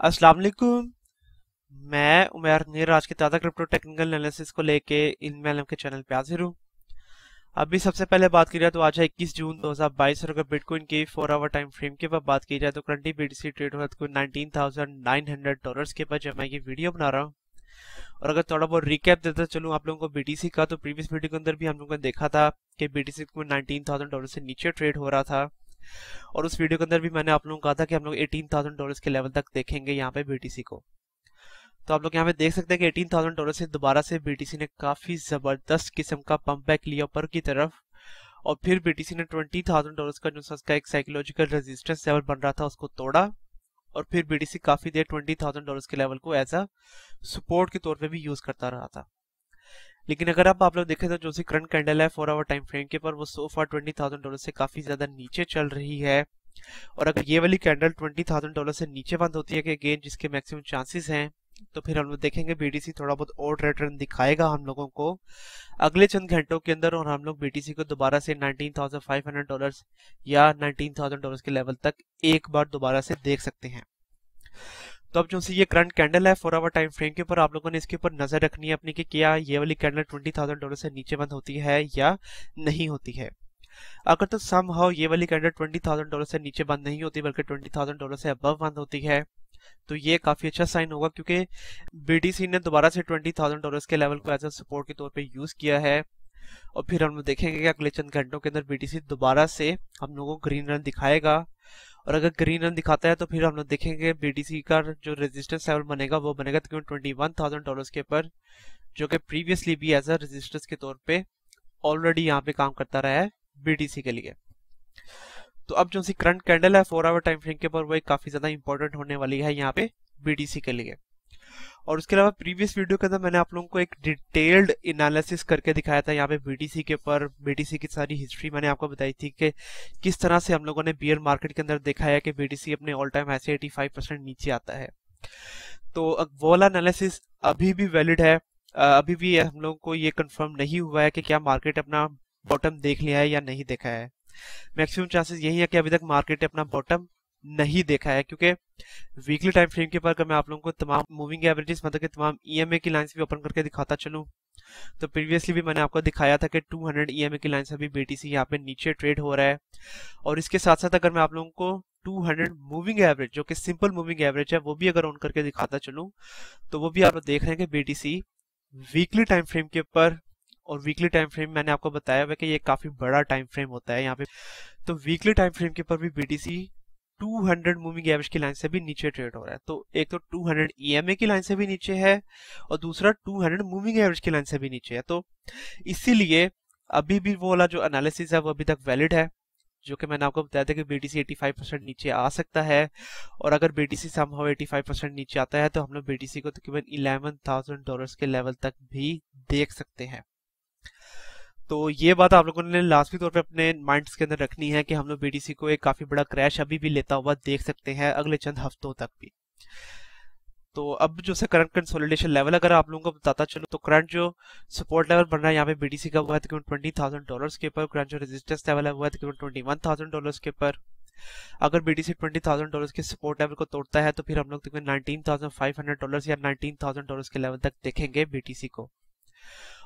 अस्सलाम वालेकुम। मैं उमर नीर आज के ताज़ा क्रिप्टो टेक्निकल एनालिसिस को लेके इनमें के चैनल पे हाजिर हूँ। अभी सबसे पहले बात की जाए तो आज है 21 जून 2022 और अगर बिटकॉइन की 4 आवर टाइम फ्रेम के बाद बात की जाए तो करंटली बीटीसी ट्रेड हो रहा है कोई $19,900 के पास जब मैं ये वीडियो बना रहा हूँ। और अगर थोड़ा बहुत रिकैप देता चलूँ आप लोगों को बीटीसी का, तो प्रीवियस वीडियो के अंदर भी हम लोगों ने देखा था कि बीटीसी को $19,000 से नीचे ट्रेड हो रहा था। और उस वीडियो के अंदर भी मैंने आप लोगों को कहा था कि हम लोग $18,000 के लेवल तक देखेंगे यहाँ पे बीटीसी को। तो आप लोग यहाँ पे देख सकते हैं कि $18,000 से दोबारा से बीटीसी ने काफी जबरदस्त किस्म का पंप बैक लिया ऊपर की तरफ। और फिर बीटीसी ने $20,000 का जो उसका एक साइकोलॉजिकल रेजिस्टेंस लेवल बन रहा था उसको तोड़ा। और फिर बीटीसी काफी देर $20,000 के लेवल को एज अ सपोर्ट के तौर पे भी यूज करता रहा था। लेकिन अगर आप लोग देखें तो जो सी करंट कैंडल है 4 आवर टाइम फ्रेम के पर वो सो फार $20,000 से काफी ज्यादा नीचे चल रही है। और अगर ये वाली कैंडल $20,000 से नीचे बंद होती है कि अगेन जिसके मैक्सिमम चांसेस हैं, तो फिर हम लोग देखेंगे बीटीसी थोड़ा बहुत और रिटर्न दिखाएगा हम लोगों को अगले चंद घंटों के अंदर। और हम लोग बीटीसी को दोबारा से $19,500 या $19,000 के लेवल तक एक बार दोबारा से देख सकते हैं। तो अब जो सी ये करंट कैंडल है 4 आवर टाइम फ्रेम के ऊपर आप लोगों ने इसके ऊपर नजर रखनी है अपनी कि क्या ये वाली कैंडल $20,000 से नीचे बंद होती है या नहीं होती है। अगर तो समहाउ ये वाली कैंडल $20,000 से नीचे बंद नहीं होती बल्कि $20,000 से अबव बंद होती है, तो ये काफी अच्छा साइन होगा क्योंकि बीटीसी ने दोबारा से $20,000 के लेवल को एज अ सपोर्ट के तौर पे यूज किया है। और फिर हम लोग देखेंगे कि अगले चंद घंटों के अंदर बीटीसी दोबारा से हम लोगों को ग्रीन रन दिखाएगा। और अगर ग्रीन रन दिखाता है तो फिर हम लोग देखेंगे बीटीसी का जो रेजिस्टेंस लेवल बनेगा वो बनेगा तकरीबन $21,000 के ऊपर, जो कि प्रीवियसली भी एज अ रेजिस्टेंस के तौर पे ऑलरेडी यहाँ पे काम करता रहा है बीटीसी के लिए। तो अब जो सी करंट कैंडल है 4 आवर टाइम फ्रेम के ऊपर वो एक काफी ज्यादा इंपॉर्टेंट होने वाली है यहाँ पे बीटीसी के लिए। और उसके अलावा प्रीवियस वीडियो के अंदर मैंने आप लोगों को एक डिटेल्ड एनालिसिस करके दिखाया था यहाँ पे बीटीसी के ऊपर। बीटीसी की सारी हिस्ट्री मैंने आपको बताई थी कि किस तरह से हम लोगों ने बियर मार्केट के अंदर देखा है कि बीटीसी अपने ऑल टाइम ऐसे 85% नीचे आता है। तो वो वाला एनालिसिस अभी भी वैलिड है। अभी भी हम लोगों को ये कंफर्म नहीं हुआ है कि क्या मार्केट अपना बॉटम देख लिया है या नहीं देखा है। मैक्सिमम चांसेस यही है कि अभी तक मार्केट ने अपना बॉटम नहीं देखा है, क्योंकि वीकली टाइम फ्रेम के ऊपर मैं आप लोगों को तमाम मूविंग एवरेजेस मतलब कि तमाम ईएमए की लाइंस भी ओपन करके दिखाता चलूं, तो प्रीवियसली भी मैंने आपको दिखाया था कि 200 ईएमए की लाइन से भी बीटीसी यहाँ पे नीचे ट्रेड हो रहा है। और इसके साथ साथ अगर मैं आप लोगों को 200 मूविंग एवरेज जो कि सिंपल मूविंग एवरेज है वो भी अगर ऑन करके दिखाता चलूं, तो वो भी आप लोग देख रहे हैं कि बीटीसी वीकली टाइम फ्रेम के ऊपर, और वीकली टाइम फ्रेम मैंने आपको बताया हुआ कि ये काफी बड़ा टाइम फ्रेम होता है यहाँ पे, तो वीकली टाइम फ्रेम के ऊपर भी बीटीसी 200 मूविंग एवरेज की लाइन से भी नीचे ट्रेड हो रहा है। तो एक तो 200 ईएमए की लाइन से भी नीचे है और दूसरा 200 मूविंग एवरेज की लाइन से भी नीचे है। तो इसीलिए अभी भी वो वाला जो एनालिसिस है वो अभी तक वैलिड है, जो कि मैंने आपको बताया था कि बीटीसी 85% नीचे आ सकता है। और अगर बीटीसी समहाउ 85% नीचे आता है तो हम लोग बीटीसी को तकरीबन $11,000 के लेवल तक भी देख सकते हैं। तो ये बात आप लोगों ने लाजमी तौर पे अपने माइंड्स के अंदर रखनी है कि हम लोग बीटीसी को एक काफी बड़ा क्रैश अभी भी लेता हुआ देख सकते हैं अगले चंद हफ्तों तक भी। तो अब जो से करंट कंसोलिडेशन लेवल अगर आप लोगों को बताता चलो, तो करंट जो सपोर्ट लेवल बन रहा है यहाँ पे बीटीसी का वो है तकरीबन $20,000 के ऊपर। करंट जो रेजिस्टेंस लेवल है वो है तकरीबन $21,000 के ऊपर। अगर बीटीसी $20,000 के सपोर्ट लेवल को तोड़ता है तो फिर हम लोग तकरीबन $19,500 या $19,000 के लेवल तक देखेंगे बीटीसी को।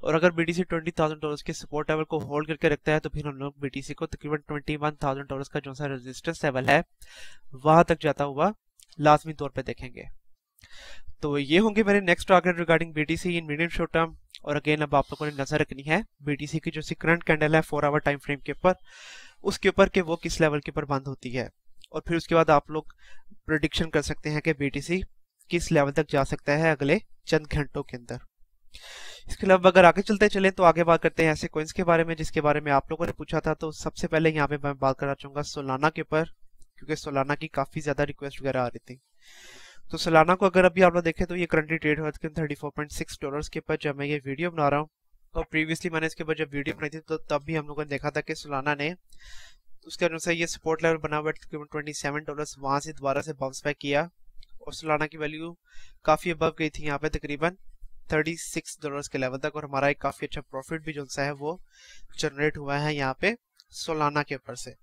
और अगर बीटीसी $20,000 के सपोर्ट लेवल को होल्ड करके रखता है तो फिर हम लोग बीटीसी को तकरीबन $21,000 का जो सा रेजिस्टेंस लेवल है वहां तक जाता हुआ लाजमी तौर पे देखेंगे। तो ये होंगे मेरे next target regarding BTC in medium short term. और अगेन अब आप लोगों ने नजर रखनी है बीटीसी की जो सी करंट कैंडल है 4 आवर टाइम फ्रेम के ऊपर, उसके ऊपर के वो किस लेवल के ऊपर बंद होती है। और फिर उसके बाद आप लोग प्रिडिक्शन कर सकते हैं कि बीटीसी किस लेवल तक जा सकता है अगले चंद घंटों के अंदर। इसके अलावा अगर आगे चलते चले तो आगे बात करते हैं ऐसे कॉइन्स के बारे में जिसके बारे में आप लोगों ने पूछा था। तो सबसे पहले यहाँ पे मैं बात करना चाहूंगा सोलाना के ऊपर, क्योंकि सोलाना की काफी ज्यादा रिक्वेस्ट वगैरह आ रही थी। तो सोलाना को अगर अभी आप लोग देखें तो ये करंटली ट्रेड हो रहा है $34.6 के ऊपर जब मैं ये वीडियो बना रहा हूँ। और प्रीवियसली मैंने इसके ऊपर जब वीडियो बनाई थी तो तब भी हम लोगों ने देखा था कि सोलाना ने उसके अनुसार ये सपोर्ट लेवल बना हुआ है तकरीबन $27, वहां से दोबारा से बाउंस बैक किया और सोलाना की वैल्यू काफी अबव गई थी यहाँ पे तकरीबन $36 के लेवल तक। और हमारा एक काफी अच्छा प्रॉफिट भी जो सा है वो जनरेट हुआ है यहाँ पे सोलाना के ऊपर से।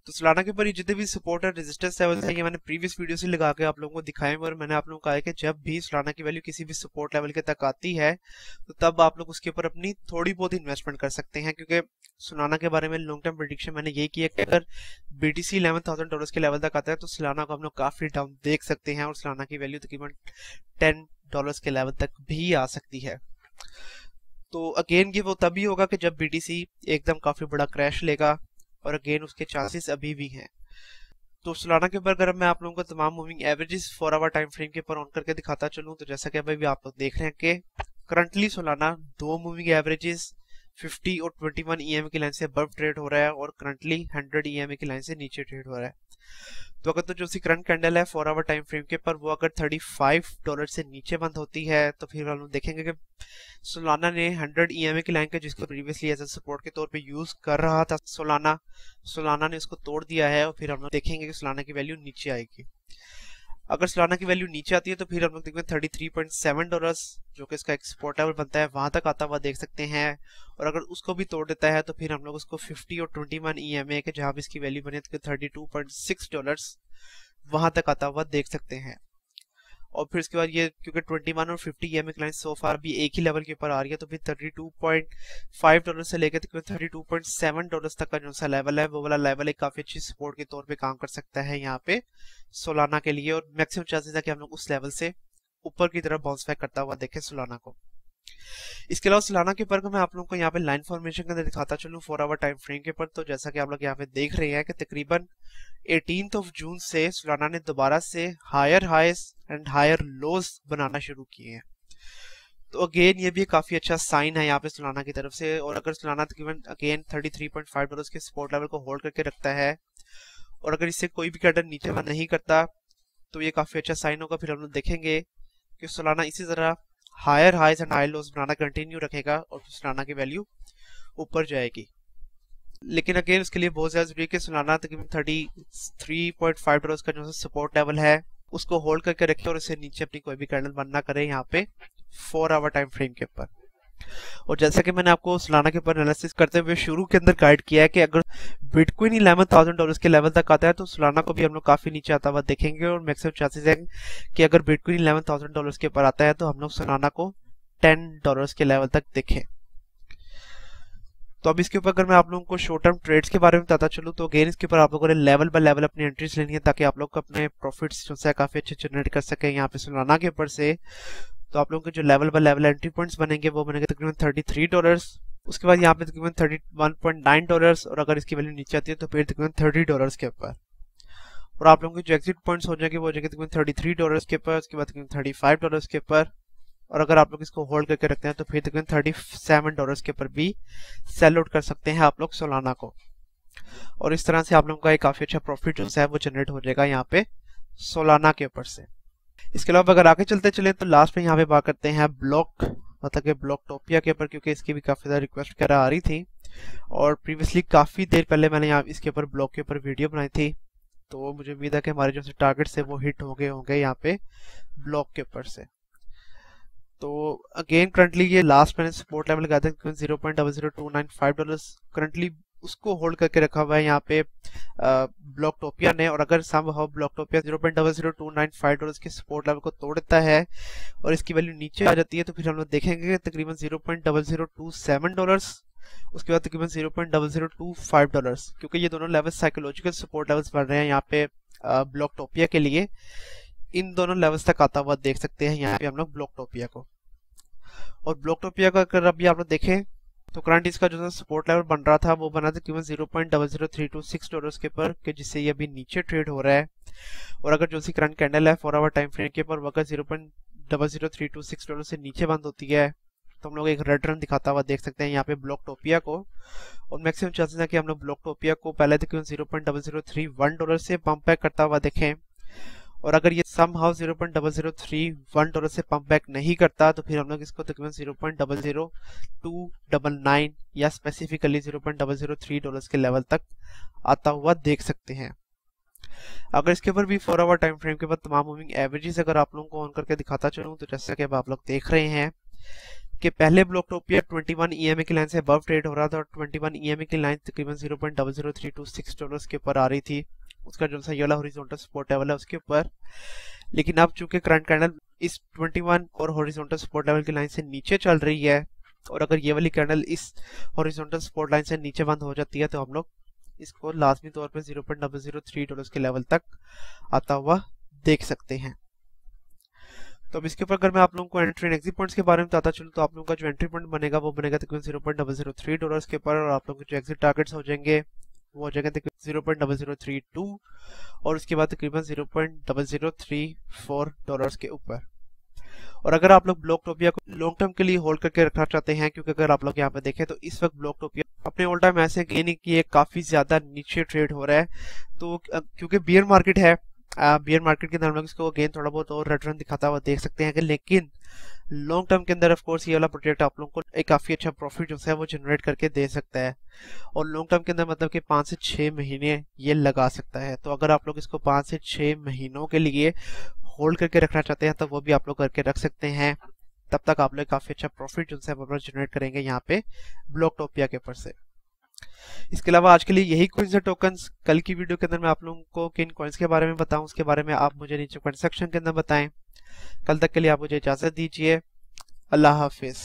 तो सोलाना के ऊपर ये जितने भी सपोर्ट और रेजिस्टेंस लेवल है ये मैंने प्रीवियस वीडियो से लगा के आप लोगों को दिखाए और मैंने आप लोगों को कहा है कि जब भी सोलाना की वैल्यू किसी भी सपोर्ट लेवल के तक आती है तो तब आप लोग उसके ऊपर अपनी थोड़ी बहुत इन्वेस्टमेंट कर सकते हैं, क्योंकि सोलाना के बारे में लॉन्ग टर्म प्रेडिक्शन मैंने ये किया कि अगर BTC $11,000 के लेवल तक आता है तो सोलाना को हम लोग काफी डाउन देख सकते हैं और सोलाना की वैल्यू तकरीबन $10 के लेवल तक भी आ सकती है। तो अगेन ये वो तभी होगा कि जब BTC एकदम काफी बड़ा क्रैश लेगा और अगेन उसके चांसेस अभी भी हैं। तो सोलाना के ऊपर अगर मैं आप लोगों को तमाम moving averages 4 hour time frame के ऊपर ऑन करके दिखाता चलूं तो जैसा कि अभी भी आप लोग देख रहे हैं कि करंटली सोलाना 2 मूविंग एवरेजेस 50 और 21 EMA की लाइन से अबव ट्रेड हो रहा है और करंटली 100 EMA की लाइन से नीचे ट्रेड हो रहा है। तो अगर तो जो सी करंट कैंडल है 4 आवर टाइम फ्रेम के पर वो अगर $35 से नीचे बंद होती है तो फिर हम देखेंगे कि सोलाना ने 100 EMA की लाइन का जिसको प्रीवियसली एज ए सपोर्ट के तौर पे यूज कर रहा था सोलाना ने उसको तोड़ दिया है और फिर हम लोग देखेंगे कि सोलाना की वैल्यू नीचे आएगी। अगर सोलाना की वैल्यू नीचे आती है तो फिर हम लोग देखेंगे $33.7 जो कि इसका एक सपोर्ट लेवल बनता है वहां तक आता हुआ देख सकते हैं, और अगर उसको भी तोड़ देता है तो फिर हम लोग उसको 50 और 21 EMA के जहां भी इसकी वैल्यू बने तो $32.6 वहां तक आता हुआ देख सकते हैं। और फिर इसके बाद ये क्योंकि 21 और 50 EMA की लाइन सो फार भी एक ही लेवल के ऊपर आ रही है तो फिर $32.5 से लेकर $32.7 तक का जो सा लेवल है वो वाला लेवल एक काफी अच्छी सपोर्ट के तौर पे काम कर सकता है यहाँ पे सोलाना के लिए, और मैक्सिमम चांसेस है कि हम लोग उस लेवल से ऊपर की तरफ बाउंस बैक करता हुआ देखें सोलाना को। इसके अलावा सोलाना के ऊपर मैं आप लोगों को यहाँ पे लाइन फॉर्मेशन के अंदर दिखाता चलूं 4 आवर टाइम फ्रेम के ऊपर, तो जैसा कि आप लोग यहाँ पे देख रहे हैं कि तकरीबन 18 जून से सोलाना ने दोबारा से higher highs and higher lows बनाना शुरू किए हैं। तो अगेन ये भी काफी अच्छा साइन है यहाँ पे सोलाना की तरफ से, और अगर सोलाना तकरीबन अगेन $33.5 के सपोर्ट लेवल को होल्ड करके रखता है और अगर इससे कोई भी कैंडल नीचे बंद नहीं करता तो ये काफी अच्छा साइन होगा। फिर हम लोग देखेंगे कि सोलाना इसी तरह higher highs and higher lows बनाना कंटिन्यू रखेगा और सोलाना की वैल्यू ऊपर जाएगी। लेकिन अगेन उसके लिए बहुत ज्यादा जरूरी है कि सोलाना तकरीबन $33.5 का जो सपोर्ट लेवल है उसको होल्ड करके रखे और इससे नीचे अपनी कोई भी कैंडल बंद ना करे यहाँ पे 4 आवर टाइम फ्रेम के ऊपर। और जैसा कि मैंने आपको सोलाना के ऊपर एनालिसिस करते हुए शुरू के अंदर गाइड किया है कि अगर बिटकॉइन $11,000 के लेवल तक आता है तो सोलाना को भी हम लोग काफी नीचे आता हुआ देखेंगे, और मैक्सिमम चांसेस है कि अगर बिटकॉइन $11,000 के ऊपर आता है तो हम लोग सोलाना को $10 के लेवल तक देखें। तो अब इसके ऊपर अगर मैं आप लोगों को शॉर्ट टर्म ट्रेड्स के बारे में बताता चलूं तो अगेन इसके ऊपर आप लोगों ने लेवल बाय लेवल अपनी एंट्रीज लेनी है ताकि आप लोग अपने प्रॉफिट्स जो है काफी अच्छे जनरेट कर सके यहाँ पे सोलाना के ऊपर से। तो आप लोगों के जो level by level entry points बनेंगे वो बनेंगे तकरीबन $33, उसके बाद यहाँ पे तकरीबन $31.9, और अगर इसकी वैल्यू नीचे आती है तो फिर तकरीबन $30 के ऊपर, और आप लोगों के जो एग्जिट पॉइंट्स हो जाएंगे वो हो जाएंगे तकरीबन $33 के ऊपर, उसके बाद तकरीबन $35 के ऊपर, और अगर आप लोग इसको होल्ड करके रखते हैं तो फिर तकरीबन $37 के ऊपर भी सेल आउट कर सकते हैं आप लोग सोलाना को, और इस तरह से आप लोगों का एक काफी अच्छा प्रॉफिट जो है वो जनरेट हो जाएगा यहाँ पे सोलाना के ऊपर से। इसके अलावा अगर आगे चलते चले तो लास्ट में यहाँ पे बात करते हैं ब्लॉक मतलब कि ब्लॉकटोपिया के ऊपर, क्योंकि इसकी भी काफी ज्यादा रिक्वेस्ट वगैरह आ रही थी और प्रीवियसली काफी देर पहले मैंने यहाँ इसके ऊपर ब्लॉक के ऊपर वीडियो बनाई थी, तो मुझे उम्मीद है कि हमारे जो टारगेट्स है वो हिट हो गए होंगे यहाँ पे ब्लॉक के ऊपर से। तो अगेन करंटली ये लास्ट मैंने सपोर्ट लेवल लगाया था $0.00295, करंटली उसको होल्ड करके रखा हुआ है यहाँ पे ब्लॉकटोपिया ने, और अगर समहाउ ब्लॉकटोपिया $0.00295 के सपोर्ट लेवल को तोड़ देता है और इसकी वैल्यू नीचे आ जाती है तो फिर हम लोग देखेंगे तकरीबन $0.0027, उसके बाद तकरीबन $0.0025, क्योंकि ये दोनों लेवल साइकोलॉजिकल सपोर्ट लेवल्स बन रहे हैं यहाँ पे ब्लॉकटोपिया के लिए। इन दोनों लेवल्स तक आता हुआ देख सकते हैं यहाँ पे हम लोग ब्लॉकटोपिया को, और ब्लॉकटोपिया का अगर अभी आप लोग देखें तो करंट इसका जो सपोर्ट लेवल बन रहा था वो बना था केवल $0.00326 के पर, कि जिससे ये अभी नीचे ट्रेड हो रहा है, और अगर जो सी करंट कैंडल है 4 आवर टाइम फ्रेम के पर वो अगर $0.00326 से नीचे बंद होती है तो हम लोग एक रेड रन दिखाता हुआ देख सकते हैं यहाँ पे ब्लॉकटोपिया को, और मैक्सिमम चांसेस है कि हम लोग ब्लॉकटोपिया को पहले तक $0.0031 से पंप बैक करता हुआ देखें, और अगर ये समहाउ $0.0031 से पंप बैक नहीं करता तो फिर हम लोग इसको तकरीबन $0.00299 या स्पेसिफिकली $0.003 के लेवल तक आता हुआ देख सकते हैं। अगर इसके ऊपर भी 4 आवर टाइम फ्रेम के बाद तमाम मूविंग एवरेजेस अगर आप लोगों को ऑन करके दिखाता चलूं तो जैसा कि अब आप लोग देख रहे हैं कि पहले ब्लॉकटोपिया 21 EMA की लाइन से अबव ट्रेड हो रहा था और 21 EMA की लाइन तकरीबन $0.00326 के ऊपर आ रही थी, उसका जो सा ये वाला हॉरिजॉन्टल सपोर्ट लेवल है उसके ऊपर। लेकिन अब चूंकि करंट कैंडल इस 21 और हॉरिजॉन्टल सपोर्ट लेवल की लाइन से नीचे चल रही है, और अगर ये वाली कैंडल इस हॉरिजॉन्टल सपोर्ट लाइन से नीचे बंद हो जाती है तो हम लोग इसको लाजमी तौर पे $0.003 के लेवल तक आता हुआ देख सकते हैं। तो अब इसके ऊपर अगर मैं आप लोगों को एंट्री एंड एग्जिट पॉइंट्स के बारे में बताता चलूँ तो आप लोगों का जो एंट्री पॉइंट बनेगा वो बनेगा तकरीबन $0.003 के ऊपर, और आप लोगों के जो एग्जिट टारगेट्स हो जाएंगे वो हो जाएंगे तकरीबन 0.0032 और उसके बाद तकरीबन $0.0034 के ऊपर। और अगर आप लोग ब्लॉकटोपिया को लॉन्ग टर्म के लिए होल्ड करके रखना चाहते हैं, क्योंकि अगर आप लोग यहाँ पे देखें तो इस वक्त ब्लॉकटोपिया अपने ऑल टाइम ऐसे गेन किए काफी ज्यादा नीचे ट्रेड हो रहा है, तो क्योंकि बियर मार्केट है, बियर मार्केट के अंदर हम लोग इसको गेन थोड़ा बहुत और रिटर्न दिखाता हुआ देख सकते हैं कि, लेकिन लॉन्ग टर्म के अंदर ऑफ कोर्स ये वाला प्रोजेक्ट आप लोगों को एक काफी अच्छा प्रॉफिट जो है वो जनरेट करके दे सकता है, और लॉन्ग टर्म के अंदर मतलब कि 5 से 6 महीने ये लगा सकता है। तो अगर आप लोग इसको 5 से 6 महीनों के लिए होल्ड करके रखना चाहते हैं तो वो भी आप लोग करके रख सकते हैं, तब तक आप लोग काफी अच्छा प्रॉफिट जो है वो जनरेट करेंगे यहाँ पे ब्लॉकटोपिया के ऊपर से। इसके अलावा आज के लिए यही कॉइन्स और टोकन्स। कल की वीडियो के अंदर मैं आप लोगों को किन कॉइन्स के बारे में बताऊं उसके बारे में आप मुझे नीचे कमेंट सेक्शन के अंदर बताएं। कल तक के लिए आप मुझे इजाजत दीजिए। अल्लाह हाफिज।